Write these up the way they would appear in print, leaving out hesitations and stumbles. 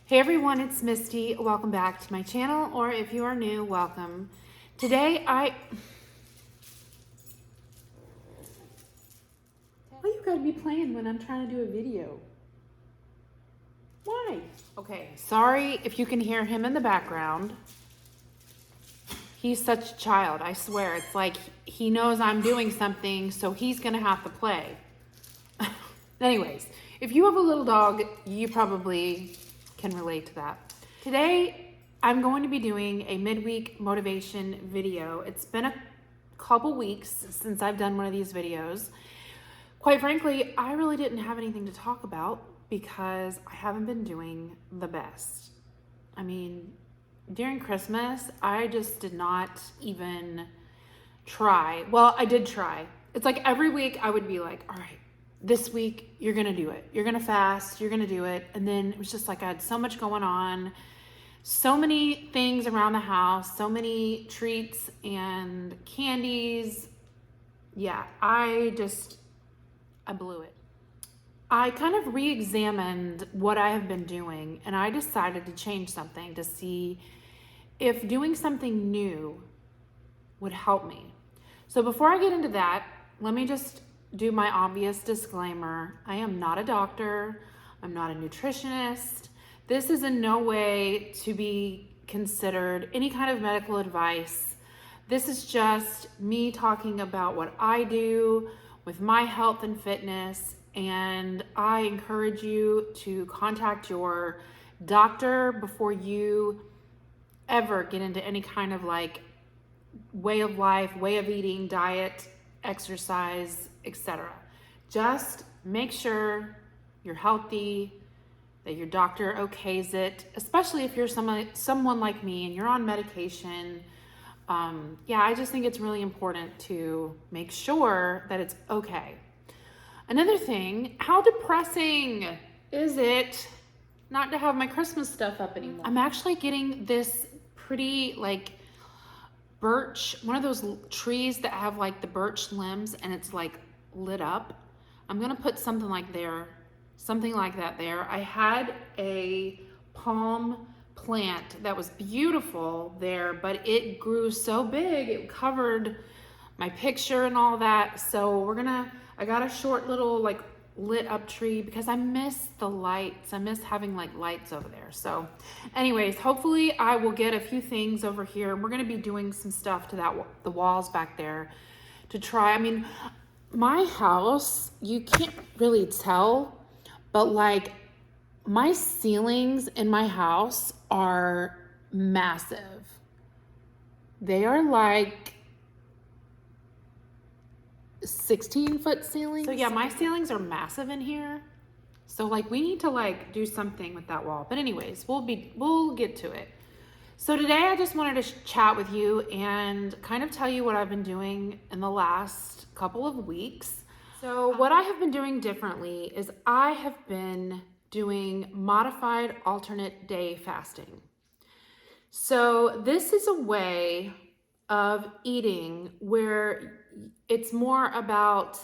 Hey everyone, it's Misty. Welcome back to my channel, or if you are new, welcome. Today why you gotta be playing when I'm trying to do a video? Why? Okay, sorry if you can hear him in the background. He's such a child, I swear. It's like he knows I'm doing something, so he's gonna have to play. Anyways, if you have a little dog, you probably can relate to that. Today, I'm going to be doing a midweek motivation video. It's been a couple weeks since I've done one of these videos. Quite frankly, I really didn't have anything to talk about because I haven't been doing the best. I mean, during Christmas, I just did not even try. Well, I did try. It's like every week I would be like, all right, this week you're gonna do it. You're gonna fast, you're gonna do it. And then it was just like I had so much going on, so many things around the house, so many treats and candies. Yeah, I blew it. I kind of re-examined what I have been doing, and I decided to change something to see if doing something new would help me. So before I get into that, let me just do my obvious disclaimer. I am not a doctor. I'm not a nutritionist. This is in no way to be considered any kind of medical advice. This is just me talking about what I do with my health and fitness, and I encourage you to contact your doctor before you ever get into any kind of like way of life, way of eating, diet, exercise, etc. Just make sure you're healthy, that your doctor okays it, especially if you're someone like me and you're on medication. Yeah, I just think it's really important to make sure that it's okay. Another thing, how depressing is it not to have my Christmas stuff up anymore? I'm actually getting this pretty like birch, one of those trees that have like the birch limbs and it's like lit up. I'm gonna put something like that there. I had a palm plant that was beautiful there, but it grew so big, it covered my picture and all that. So I got a short little like lit up tree because I miss the lights. I miss having like lights over there. So anyways, hopefully I will get a few things over here. We're gonna be doing some stuff to the walls back there to try. I mean, my house, you can't really tell, but like my ceilings in my house are massive. They are like 16-foot ceilings. So yeah, my ceilings are massive in here. So like we need to like do something with that wall. But anyways, we'll get to it. So today I just wanted to chat with you and kind of tell you what I've been doing in the last couple of weeks. So what I have been doing differently is I have been doing modified alternate day fasting. So this is a way of eating where it's more about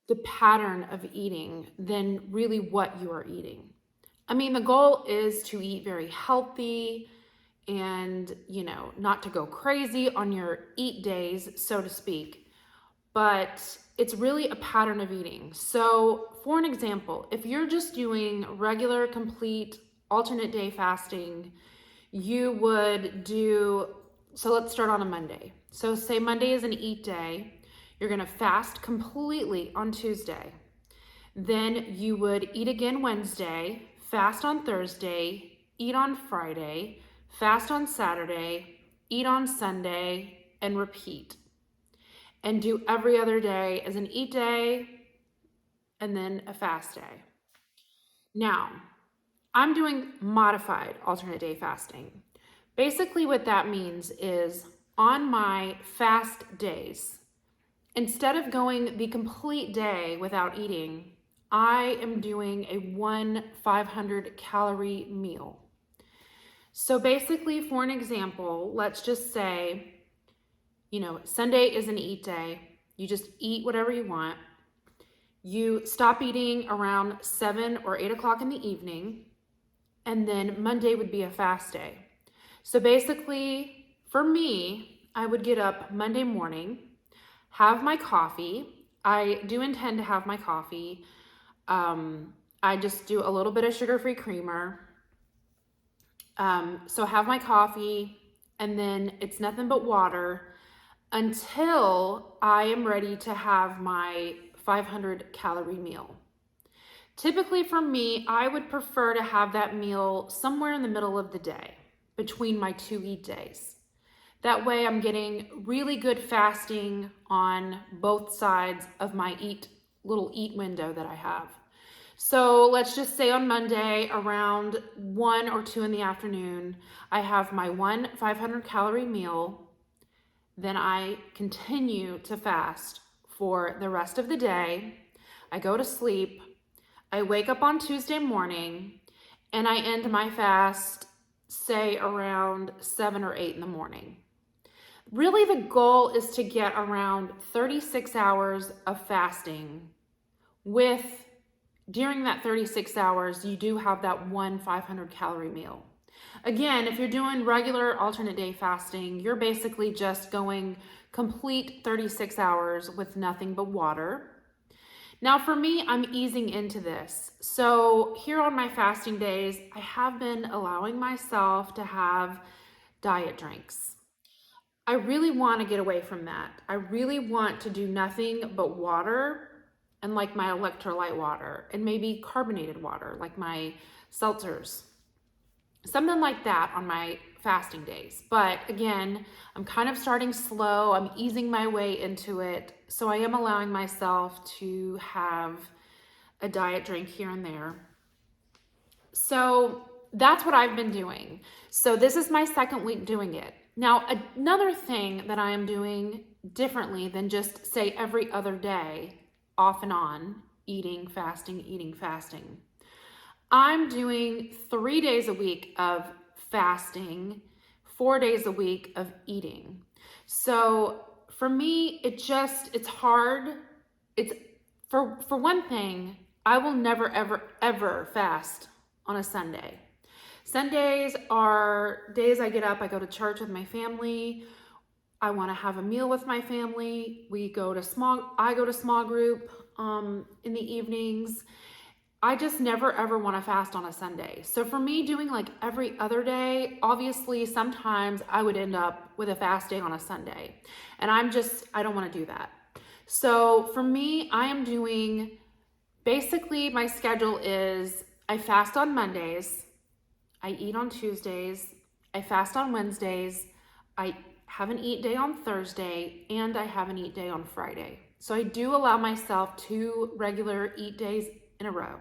the pattern of eating than really what you are eating. I mean, the goal is to eat very healthy and, not to go crazy on your eat days, so to speak, but it's really a pattern of eating. So for an example, if you're just doing regular, complete, alternate day fasting, you would do, so let's start on a Monday. So say Monday is an eat day. You're gonna fast completely on Tuesday. Then you would eat again Wednesday, fast on Thursday, eat on Friday, fast on Saturday, eat on Sunday, and repeat. And do every other day as an eat day and then a fast day. Now, I'm doing modified alternate day fasting. Basically what that means is on my fast days, instead of going the complete day without eating, I am doing a 500 calorie meal. So basically, for an example, let's just say, Sunday is an eat day. You just eat whatever you want. You stop eating around 7 or 8 o'clock in the evening. and then Monday would be a fast day. So basically, for me, I would get up Monday morning, have my coffee. I do intend to have my coffee. I just do a little bit of sugar-free creamer. So have my coffee, and then it's nothing but water until I am ready to have my 500 calorie meal. Typically for me, I would prefer to have that meal somewhere in the middle of the day between my 2 eat days. That way I'm getting really good fasting on both sides of my little eat window that I have. So let's just say on Monday around 1 or 2 in the afternoon, I have my one 500 calorie meal. Then I continue to fast for the rest of the day. I go to sleep. I wake up on Tuesday morning and I end my fast, say around 7 or 8 in the morning. Really, the goal is to get around 36 hours of fasting during that 36 hours, you do have that one 500 calorie meal. Again, if you're doing regular alternate day fasting, you're basically just going complete 36 hours with nothing but water. Now for me, I'm easing into this. So here on my fasting days, I have been allowing myself to have diet drinks. I really want to get away from that. I really want to do nothing but water and like my electrolyte water and maybe carbonated water, like my seltzers. Something like that on my fasting days. But again, I'm kind of starting slow. I'm easing my way into it. So I am allowing myself to have a diet drink here and there. So that's what I've been doing. So this is my second week doing it. Now, another thing that I am doing differently than just say every other day, off and on, eating, fasting. I'm doing 3 days a week of fasting, 4 days a week of eating. So for me, it's hard. It's for one thing, I will never, ever, ever fast on a Sunday. Sundays are days I get up, I go to church with my family. I want to have a meal with my family. I go to small group in the evenings. I just never ever want to fast on a Sunday. So for me, doing like every other day, obviously sometimes I would end up with a fast day on a Sunday. And I don't want to do that. So for me, I am doing, basically my schedule is I fast on Mondays, I eat on Tuesdays, I fast on Wednesdays, I have an eat day on Thursday, and I have an eat day on Friday. So I do allow myself 2 regular eat days in a row.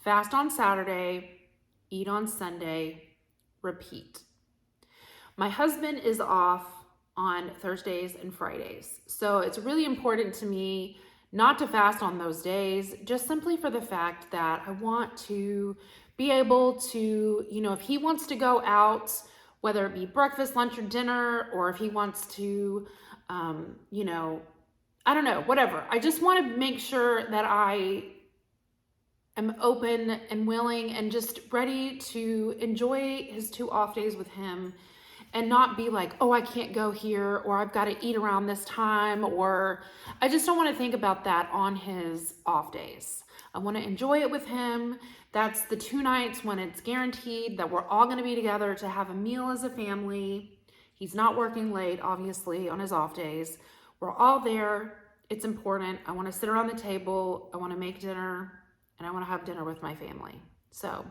Fast on Saturday, eat on Sunday, repeat. My husband is off on Thursdays and Fridays. So it's really important to me not to fast on those days, just simply for the fact that I want to be able to, if he wants to go out, whether it be breakfast, lunch, or dinner, or if he wants to, I don't know, whatever. I just want to make sure that I am open and willing and just ready to enjoy his 2 off days with him and not be like, oh, I can't go here, or I've got to eat around this time, or I just don't want to think about that on his off days. I want to enjoy it with him. That's the 2 nights when it's guaranteed that we're all going to be together to have a meal as a family. He's not working late, obviously, on his off days. We're all there. It's important. I want to sit around the table. I want to make dinner, and I want to have dinner with my family. So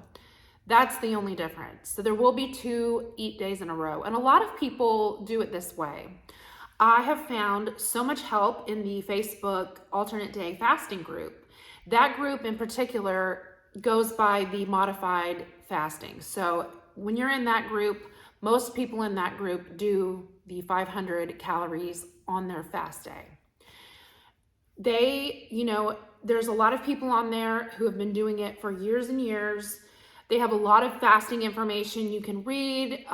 that's the only difference. So there will be 2 eat days in a row. And a lot of people do it this way. I have found so much help in the Facebook alternate day fasting group. That group in particular goes by the modified fasting. So when you're in that group, most people in that group do the 500 calories on their fast day. There's a lot of people on there who have been doing it for years and years. They have a lot of fasting information you can read.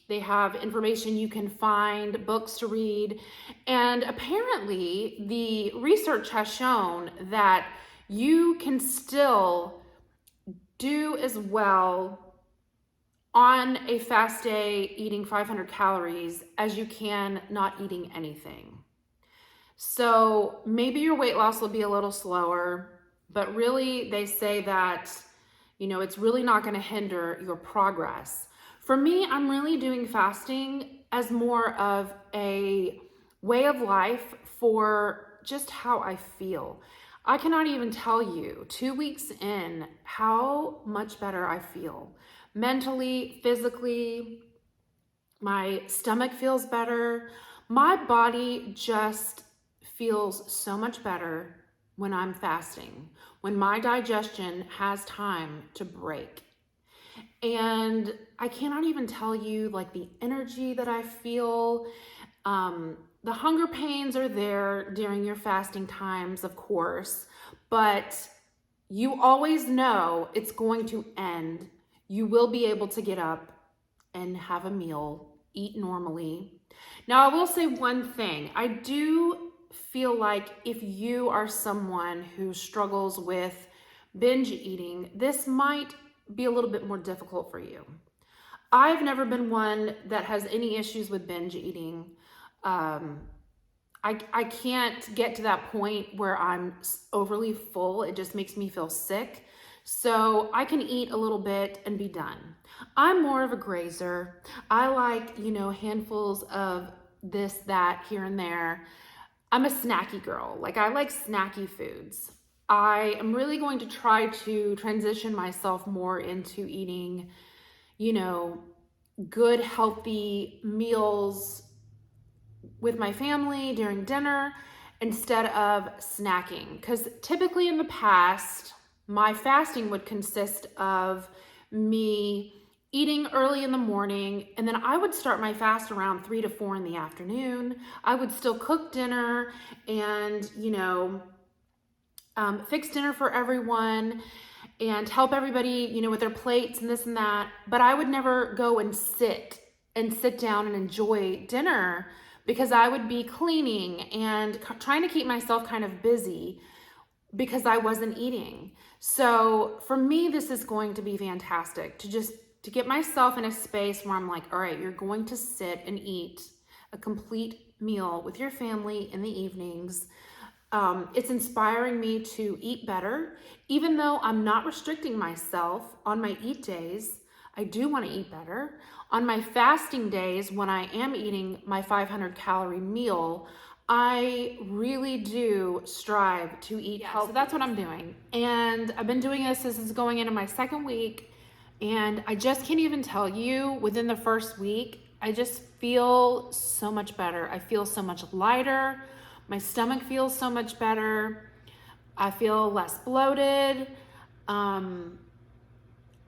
They have information you can find, books to read. And apparently the research has shown that you can still do as well on a fast day eating 500 calories as you can not eating anything. So maybe your weight loss will be a little slower, but really they say that, it's really not going to hinder your progress. For me, I'm really doing fasting as more of a way of life for just how I feel. I cannot even tell you 2 weeks in how much better I feel mentally, physically. My stomach feels better. My body just feels so much better when I'm fasting, when my digestion has time to break. And I cannot even tell you like the energy that I feel. The hunger pains are there during your fasting times, of course, but you always know it's going to end. You will be able to get up and have a meal, eat normally. Now, I will say one thing. I do feel like if you are someone who struggles with binge eating, this might be a little bit more difficult for you. I've never been one that has any issues with binge eating. I can't get to that point where I'm overly full. It just makes me feel sick. So I can eat a little bit and be done. I'm more of a grazer. I like, handfuls of this, that, here and there. I'm a snacky girl. Like I like snacky foods. I am really going to try to transition myself more into eating, good, healthy meals with my family during dinner instead of snacking. Because typically in the past, my fasting would consist of me eating early in the morning, and then I would start my fast around 3 to 4 in the afternoon. I would still cook dinner and, fix dinner for everyone and help everybody, with their plates and this and that. But I would never go and sit down and enjoy dinner because I would be cleaning and trying to keep myself kind of busy because I wasn't eating. So for me, this is going to be fantastic to get myself in a space where I'm like, all right, you're going to sit and eat a complete meal with your family in the evenings. It's inspiring me to eat better. Even though I'm not restricting myself on my eat days, I do want to eat better. On my fasting days, when I am eating my 500 calorie meal, I really do strive to eat healthy. So that's what I'm doing. And I've been doing this is going into my second week. And I just can't even tell you, within the first week, I just feel so much better. I feel so much lighter. My stomach feels so much better. I feel less bloated.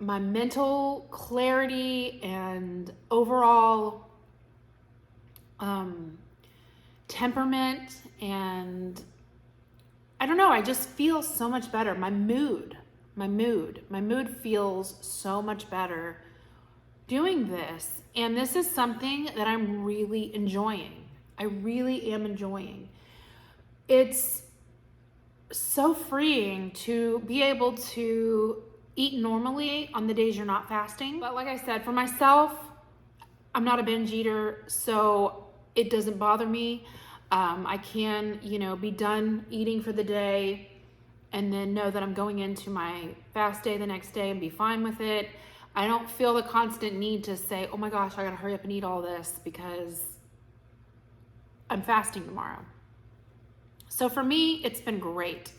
My mental clarity and overall temperament, and I don't know, I just feel so much better. My mood feels so much better doing this. And this is something that I'm really enjoying. I really am enjoying. It's so freeing to be able to eat normally on the days you're not fasting. But like I said, for myself, I'm not a binge eater, so it doesn't bother me. I can, be done eating for the day and then know that I'm going into my fast day the next day and be fine with it. I don't feel the constant need to say, oh my gosh, I gotta hurry up and eat all this because I'm fasting tomorrow. So for me, it's been great.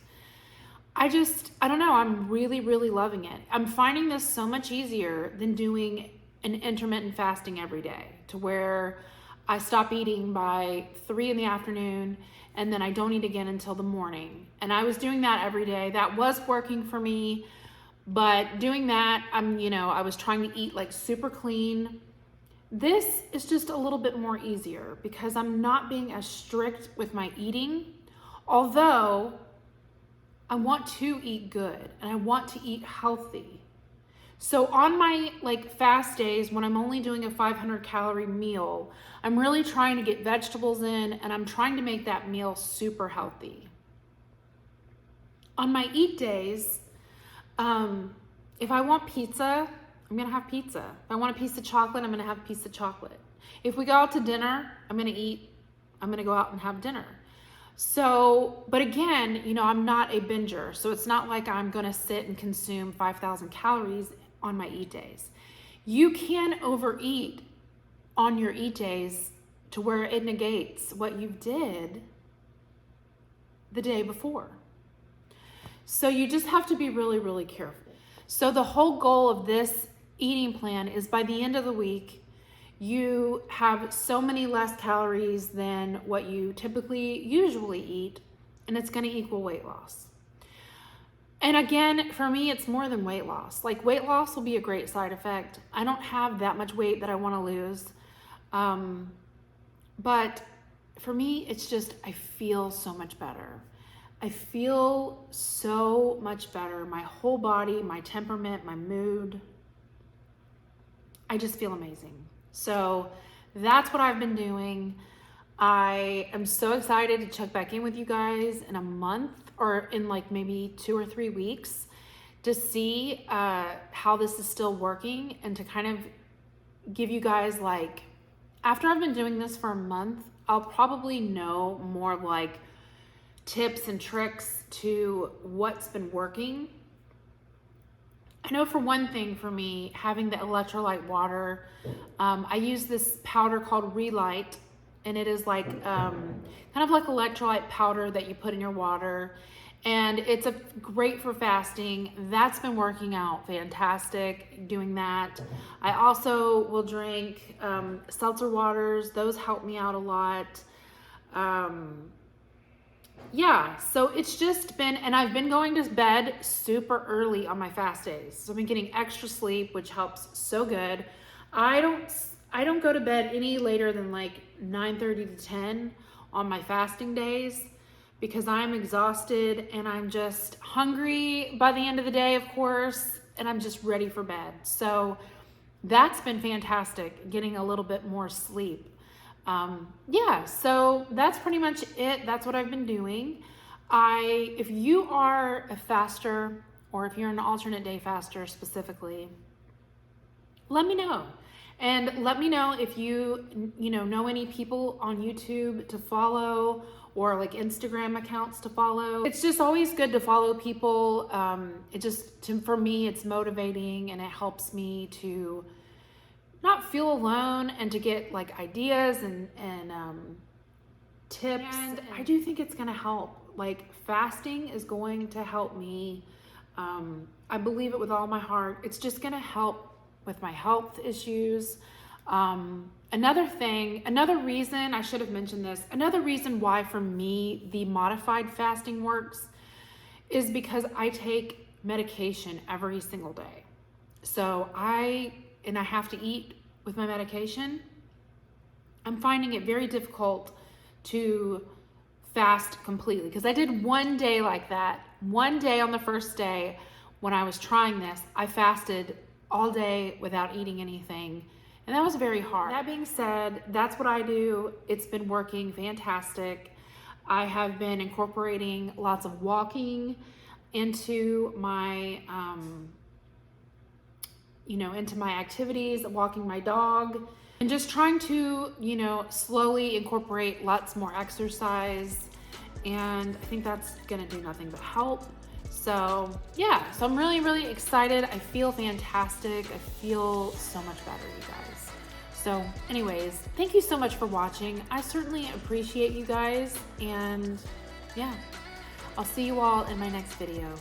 I don't know, I'm really, really loving it. I'm finding this so much easier than doing an intermittent fasting every day, to where I stop eating by 3 in the afternoon and then I don't eat again until the morning. And I was doing that every day. That was working for me, but doing that, I was trying to eat like super clean. This is just a little bit more easier because I'm not being as strict with my eating, although I want to eat good and I want to eat healthy. So on my fast days, when I'm only doing a 500 calorie meal, I'm really trying to get vegetables in and I'm trying to make that meal super healthy. On my eat days, If I want pizza, I'm gonna have pizza. If I want a piece of chocolate, I'm gonna have a piece of chocolate. If we go out to dinner, I'm gonna go out and have dinner. So, but again, you know, I'm not a binger, so it's not like I'm gonna sit and consume 5,000 calories on my eat days. You can overeat on your eat days to where it negates what you did the day before. So you just have to be really, really careful. So the whole goal of this eating plan is by the end of the week, you have so many less calories than what you usually eat, and it's going to equal weight loss. And again, for me, it's more than weight loss. Like, weight loss will be a great side effect. I don't have that much weight that I want to lose. But for me, it's just, I feel so much better. I feel so much better. My whole body, my temperament, my mood. I just feel amazing. So that's what I've been doing. I am so excited to check back in with you guys in a month or in like maybe 2 or 3 weeks to see how this is still working, and to kind of give you guys, like, after I've been doing this for a month, I'll probably know more like tips and tricks to what's been working. I know for one thing, for me, having the electrolyte water, I use this powder called Relight, and it is like kind of like electrolyte powder that you put in your water, and it's great for fasting. That's been working out fantastic doing that. I also will drink seltzer waters. Those help me out a lot. Yeah, so it's just been, and I've been going to bed super early on my fast days. So I've been getting extra sleep, which helps so good. I don't go to bed any later than like 9:30 to 10 on my fasting days, because I'm exhausted and I'm just hungry by the end of the day, of course, and I'm just ready for bed. So that's been fantastic, getting a little bit more sleep. Yeah, so that's pretty much it. That's what I've been doing. If you are a faster, or if you're an alternate day faster specifically, let me know. And let me know if you know any people on YouTube to follow, or like Instagram accounts to follow. It's just always good to follow people. For me, it's motivating, and it helps me to not feel alone, and to get like ideas and tips. And I do think it's gonna help. Like, fasting is going to help me. I believe it with all my heart. It's just gonna help with my health issues. Another reason, I should have mentioned this, another reason why for me the modified fasting works is because I take medication every single day. So I have to eat with my medication. I'm finding it very difficult to fast completely, because I did one day like that. One day on the first day when I was trying this, I fasted all day without eating anything, and that was very hard. That being said, that's what I do. It's been working fantastic. I have been incorporating lots of walking into my into my activities, walking my dog, and just trying to, slowly incorporate lots more exercise. And I think that's gonna do nothing but help. So yeah, so I'm really, really excited. I feel fantastic. I feel so much better, you guys. So anyways, thank you so much for watching. I certainly appreciate you guys. And yeah, I'll see you all in my next video.